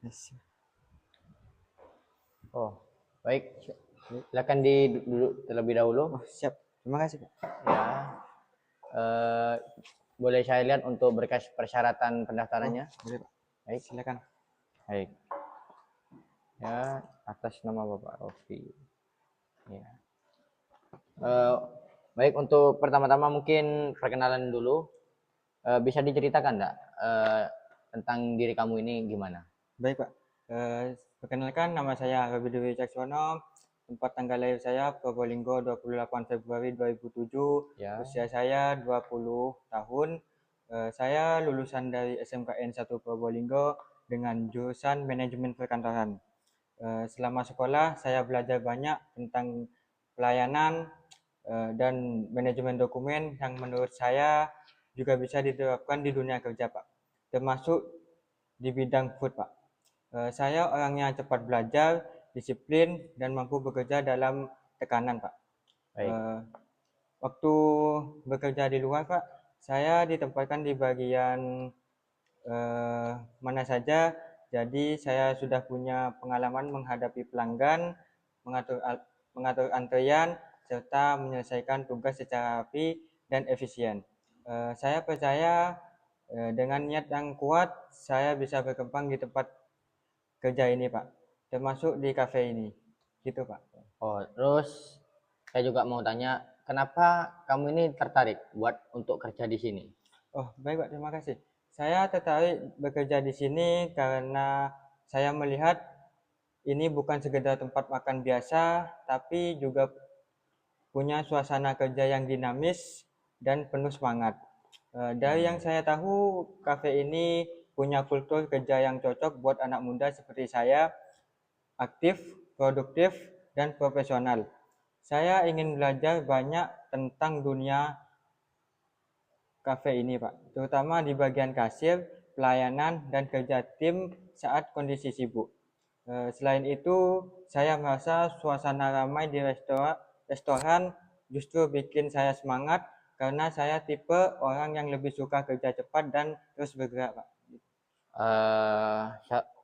Yes. Oh, baik. Silakan duduk terlebih dahulu. Oh, siap. Terima kasih, Pak. Ya, eh, boleh saya lihat untuk berkas persyaratan Oh, pendaftarannya? boleh, Pak. Baik, Silakan. baik. Ya, atas nama Bapak Rofi. Ya. Eh, baik, untuk pertama-tama mungkin perkenalan dulu. Bisa diceritakan enggak tentang diri kamu ini gimana? Baik, Pak. Perkenalkan, nama saya Robi Dewi Caksono. Tempat tanggal lahir saya Probolinggo 28 Februari 2007. Ya. Usia saya 20 tahun. Saya lulusan dari SMKN 1 Probolinggo dengan jurusan Manajemen Perkantoran. Selama sekolah saya belajar banyak tentang pelayanan dan manajemen dokumen yang menurut saya juga bisa diterapkan di dunia kerja, Pak. Termasuk di bidang food, Pak. Saya orangnya cepat belajar, disiplin, dan mampu bekerja dalam tekanan, Pak. Baik. Waktu bekerja di luar, Pak, saya ditempatkan di bagian mana saja. Jadi saya sudah punya pengalaman menghadapi pelanggan, mengatur antrian, serta menyelesaikan tugas secara rapi dan efisien. Saya percaya dengan niat yang kuat, saya bisa berkembang di tempat kerja ini, Pak. Termasuk di kafe ini. Gitu, Pak. Oh, terus saya juga mau tanya, kenapa kamu ini tertarik buat untuk kerja di sini? Oh, baik, Pak. Terima kasih. Saya tertarik bekerja di sini karena saya melihat ini bukan sekedar tempat makan biasa, tapi juga punya suasana kerja yang dinamis dan penuh semangat. Dari yang saya tahu, kafe ini punya kultur kerja yang cocok buat anak muda seperti saya, aktif, produktif, dan profesional. Saya ingin belajar banyak tentang dunia kafe ini, Pak, terutama di bagian kasir, pelayanan, dan kerja tim saat kondisi sibuk. Selain itu, saya merasa suasana ramai di restoran justru bikin saya semangat karena saya tipe orang yang lebih suka kerja cepat dan terus bergerak, Pak.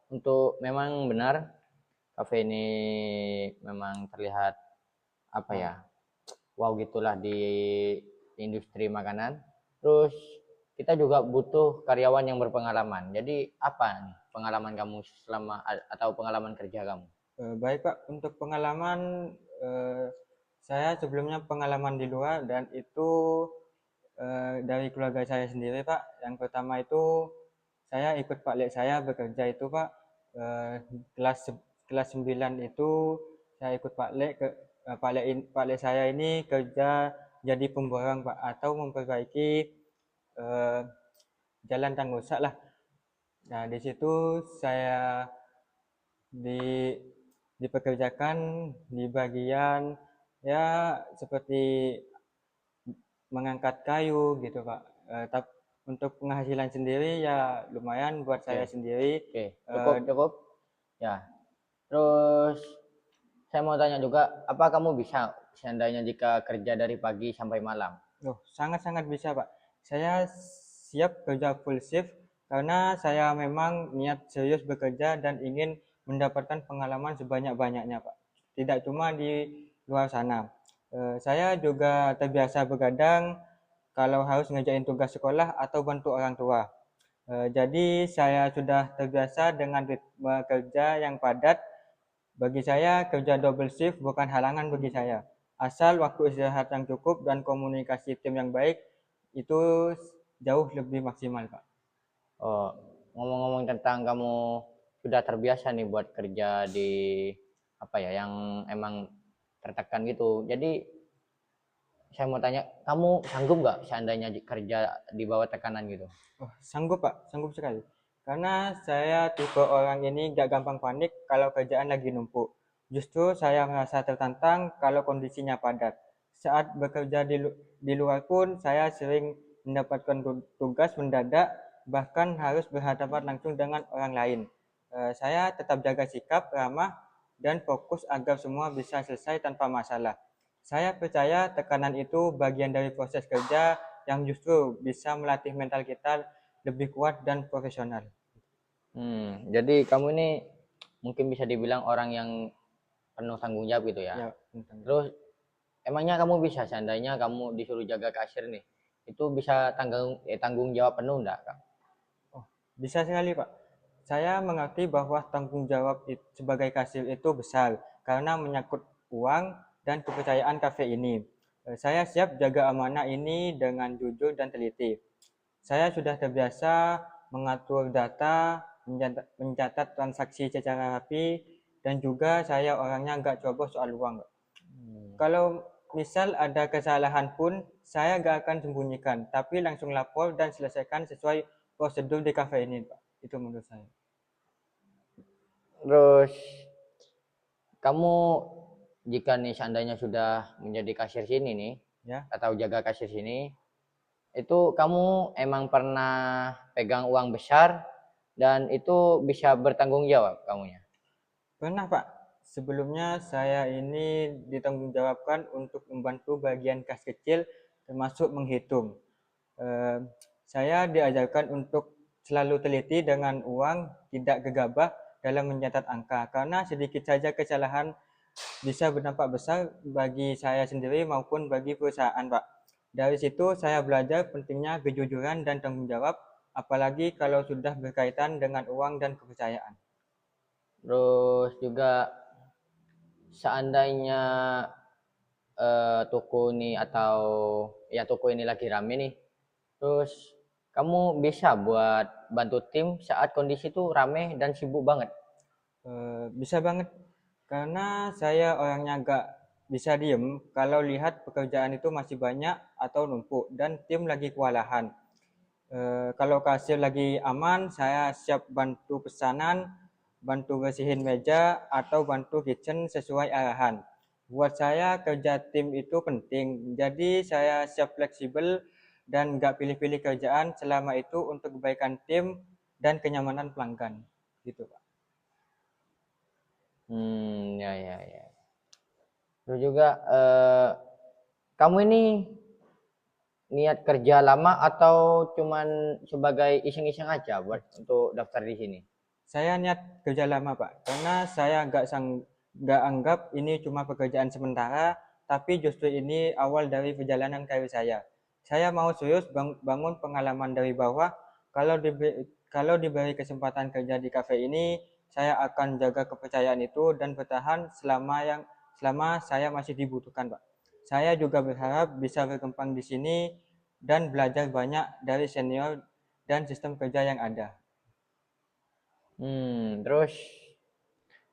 Untuk memang benar kafe ini memang terlihat apa ya, wow gitulah di industri makanan. Terus kita juga butuh karyawan yang berpengalaman. Jadi apa nih pengalaman kamu selama atau pengalaman kerja kamu? Baik, Pak, untuk pengalaman saya sebelumnya pengalaman di luar dan itu dari keluarga saya sendiri, Pak. Yang pertama itu saya ikut Pak Lek saya bekerja itu, Pak. Eh, kelas kelas 9 itu saya ikut Pak Lek Pak Lek saya ini kerja jadi pemborong, Pak, atau memperbaiki eh, jalan tangga rusak lah. Nah, di situ saya di dipekerjakan di bagian ya seperti mengangkat kayu gitu, Pak. Untuk penghasilan sendiri ya lumayan buat Oke, saya sendiri. oke, cukup cukup. Ya, terus saya mau tanya juga, apa kamu bisa seandainya jika kerja dari pagi sampai malam? Sangat-sangat bisa, Pak. Saya siap kerja full shift karena saya memang niat serius bekerja dan ingin mendapatkan pengalaman sebanyak-banyaknya, Pak. Tidak cuma di luar sana. Saya juga terbiasa begadang kalau harus ngerjain tugas sekolah atau bantu orang tua. Jadi saya sudah terbiasa dengan ritme kerja yang padat. Bagi saya, kerja double shift bukan halangan bagi saya. Asal waktu istirahat yang cukup dan komunikasi tim yang baik, itu jauh lebih maksimal, Pak. Oh, ngomong-ngomong tentang kamu sudah terbiasa nih buat kerja di apa ya, yang emang tertekan gitu. Jadi saya mau tanya, kamu sanggup nggak seandainya kerja di bawah tekanan gitu? Sanggup, Pak. Sanggup sekali. Karena saya tipe orang ini gak gampang panik kalau kerjaan lagi numpuk. Justru saya merasa tertantang kalau kondisinya padat. Saat bekerja di luar pun, saya sering mendapatkan tugas mendadak, bahkan harus berhadapan langsung dengan orang lain. Saya tetap jaga sikap, ramah, dan fokus agar semua bisa selesai tanpa masalah. Saya percaya tekanan itu bagian dari proses kerja yang justru bisa melatih mental kita lebih kuat dan profesional. Jadi kamu ini mungkin bisa dibilang orang yang penuh tanggung jawab gitu ya. Ya, tentang Terus emangnya kamu bisa seandainya kamu disuruh jaga kasir nih, itu bisa tanggung jawab penuh enggak, Kak? oh, bisa sekali, Pak. Saya mengerti bahwa tanggung jawab sebagai kasir itu besar karena menyangkut uang dan kepercayaan kafe ini. Saya siap jaga amanah ini dengan jujur dan teliti. Saya sudah terbiasa mengatur data, mencatat transaksi secara rapi, dan juga saya orangnya nggak ceroboh soal uang. Kalau misal ada kesalahan pun, saya nggak akan sembunyikan, tapi langsung lapor dan selesaikan sesuai prosedur di kafe ini, Pak. Itu menurut saya. Terus kamu jika nih seandainya sudah menjadi kasir sini nih Ya, atau jaga kasir sini, itu kamu emang pernah pegang uang besar dan itu bisa bertanggung jawab kamunya? pernah, Pak. Sebelumnya saya ini ditanggungjawabkan untuk membantu bagian kas kecil termasuk menghitung. Eh, saya diajarkan untuk selalu teliti dengan uang, tidak gegabah dalam mencatat angka, karena sedikit saja kesalahan bisa berdampak besar bagi saya sendiri maupun bagi perusahaan, Pak. Dari situ saya belajar pentingnya kejujuran dan tanggung jawab, apalagi kalau sudah berkaitan dengan uang dan kepercayaan. Terus juga seandainya toko ini atau ya toko ini lagi rame nih, terus kamu bisa buat bantu tim saat kondisi itu rame dan sibuk banget. Bisa banget, karena saya orangnya agak bisa diem kalau lihat pekerjaan itu masih banyak atau numpuk dan tim lagi kewalahan. Kalau kasir lagi aman, saya siap bantu pesanan, bantu bersihin meja, atau bantu kitchen sesuai arahan. Buat saya kerja tim itu penting, jadi saya siap fleksibel dan nggak pilih-pilih kerjaan selama itu untuk kebaikan tim dan kenyamanan pelanggan. Gitu, Pak. Ya ya ya. Terus juga kamu ini niat kerja lama atau cuman sebagai iseng-iseng aja buat untuk daftar di sini? Saya niat kerja lama, Pak, karena saya nggak anggap ini cuma pekerjaan sementara, tapi justru ini awal dari perjalanan karir saya. Saya mau serius bangun pengalaman dari bawah. Kalau diberi kesempatan kerja di kafe ini, saya akan jaga kepercayaan itu dan bertahan selama saya masih dibutuhkan, Pak. Saya juga berharap bisa berkembang di sini dan belajar banyak dari senior dan sistem kerja yang ada. Terus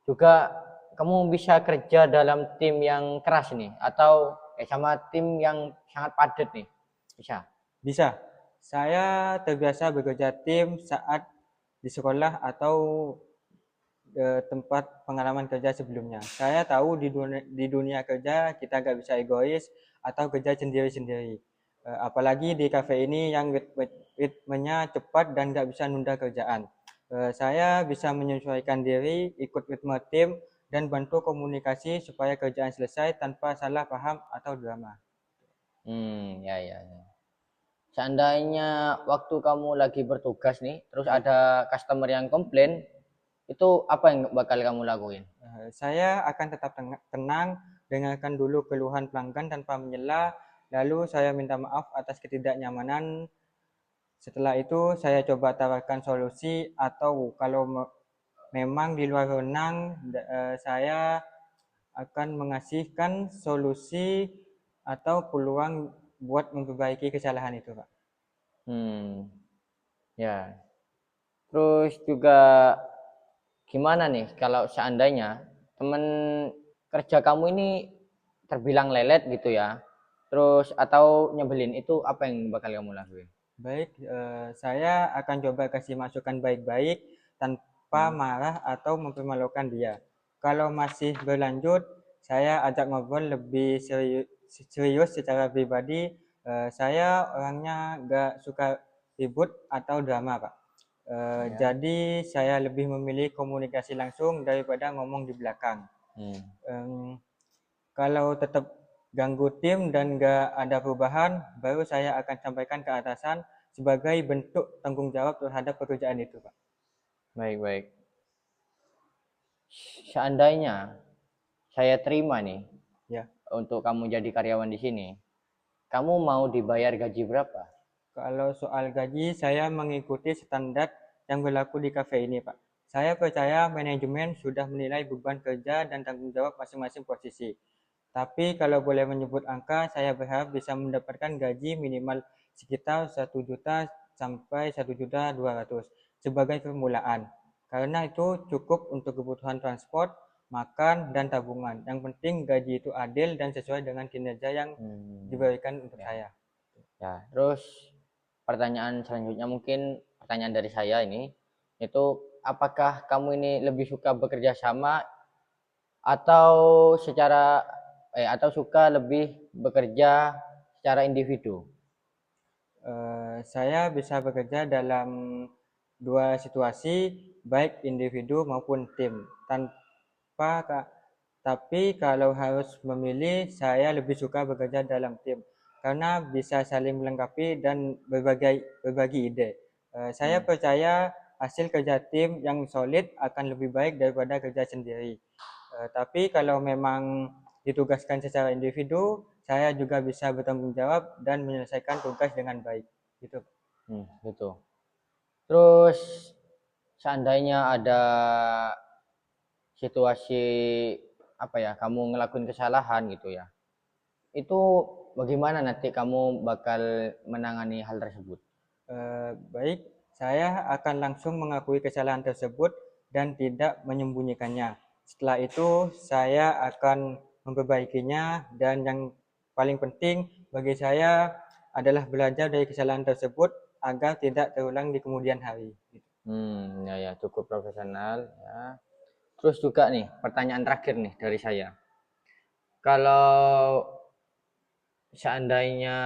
juga kamu bisa kerja dalam tim yang keras nih atau sama tim yang sangat padat nih. Bisa. Bisa. Saya terbiasa bekerja tim saat di sekolah atau tempat pengalaman kerja sebelumnya. Saya tahu di dunia kerja kita nggak bisa egois atau kerja sendiri-sendiri. Apalagi di kafe ini yang ritmenya cepat dan nggak bisa nunda kerjaan. Saya bisa menyesuaikan diri, ikut ritme tim, dan bantu komunikasi supaya kerjaan selesai tanpa salah paham atau drama. Ya ya ya. Seandainya waktu kamu lagi bertugas nih, terus Baik. ada customer yang komplain, itu apa yang bakal kamu lakuin? Saya akan tetap tenang, dengarkan dulu keluhan pelanggan tanpa menyela, lalu saya minta maaf atas ketidaknyamanan. Setelah itu saya coba tawarkan solusi atau kalau memang di luar wenang, saya akan mengasihkan solusi atau peluang buat memperbaiki kesalahan itu, Pak. Hmm, ya. Terus juga gimana nih kalau seandainya teman kerja kamu ini terbilang lelet gitu ya, terus atau nyebelin itu apa yang bakal kamu lakuin? Baik, saya akan coba kasih masukan baik-baik tanpa marah atau mempermalukan dia. Kalau masih berlanjut, saya ajak ngobrol lebih serius secara pribadi. Saya orangnya gak suka ribut atau drama, Pak. Ya. Jadi saya lebih memilih komunikasi langsung daripada ngomong di belakang. Hmm. Em, Kalau tetap ganggu tim dan nggak ada perubahan, baru saya akan sampaikan ke atasan sebagai bentuk tanggung jawab terhadap pekerjaan itu, Pak. Baik, baik. Seandainya saya terima nih Ya, untuk kamu jadi karyawan di sini, kamu mau dibayar gaji berapa? kalau soal gaji, saya mengikuti standar yang berlaku di kafe ini, Pak. Saya percaya manajemen sudah menilai beban kerja dan tanggung jawab masing-masing posisi. Tapi kalau boleh menyebut angka, saya berharap bisa mendapatkan gaji minimal sekitar 1 juta sampai 1.200.000 sebagai permulaan. Karena itu cukup untuk kebutuhan transport, makan, dan tabungan. Yang penting gaji itu adil dan sesuai dengan kinerja yang diberikan untuk Ya, saya. ya. Terus pertanyaan selanjutnya mungkin pertanyaan dari saya ini, itu apakah kamu ini lebih suka bekerja sama atau atau suka lebih bekerja secara individu? Saya bisa bekerja dalam dua situasi, baik individu maupun tim. Tapi kalau harus memilih, saya lebih suka bekerja dalam tim karena bisa saling melengkapi dan berbagi ide. Saya percaya hasil kerja tim yang solid akan lebih baik daripada kerja sendiri. Tapi kalau memang ditugaskan secara individu, saya juga bisa bertanggung jawab dan menyelesaikan tugas dengan baik. Gitu. Gitu. Terus seandainya ada situasi apa ya, kamu ngelakuin kesalahan gitu ya. Itu bagaimana nanti kamu bakal menangani hal tersebut? Baik, saya akan langsung mengakui kesalahan tersebut dan tidak menyembunyikannya. Setelah itu, saya akan memperbaikinya dan yang paling penting bagi saya adalah belajar dari kesalahan tersebut agar tidak terulang di kemudian hari. Ya, ya, cukup profesional ya. Terus juga nih, pertanyaan terakhir nih dari saya. Kalau seandainya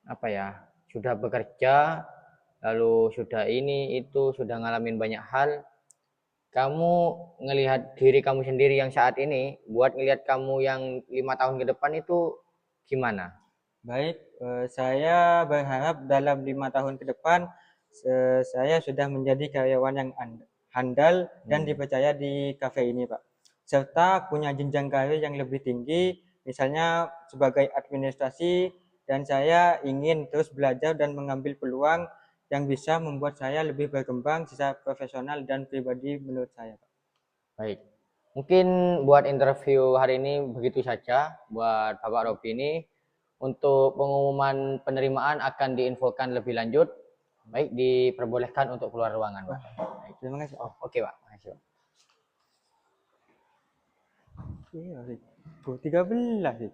apa ya, sudah bekerja, lalu sudah ini itu sudah ngalamin banyak hal, kamu ngelihat diri kamu sendiri yang saat ini, buat ngelihat kamu yang 5 tahun ke depan itu gimana? Baik, saya berharap dalam 5 tahun ke depan saya sudah menjadi karyawan yang handal dan dipercaya di kafe ini, Pak. Serta punya jenjang karir yang lebih tinggi, misalnya sebagai administrasi, dan saya ingin terus belajar dan mengambil peluang yang bisa membuat saya lebih berkembang secara profesional dan pribadi menurut saya, Pak. Baik. Mungkin buat interview hari ini begitu saja buat Bapak Robi ini. Untuk pengumuman penerimaan akan diinfokan lebih lanjut. Baik, diperbolehkan untuk keluar ruangan, Pak. Baik. Terima kasih, Pak. Oke, Pak. Makasih, Pak. Iya, 13 sih.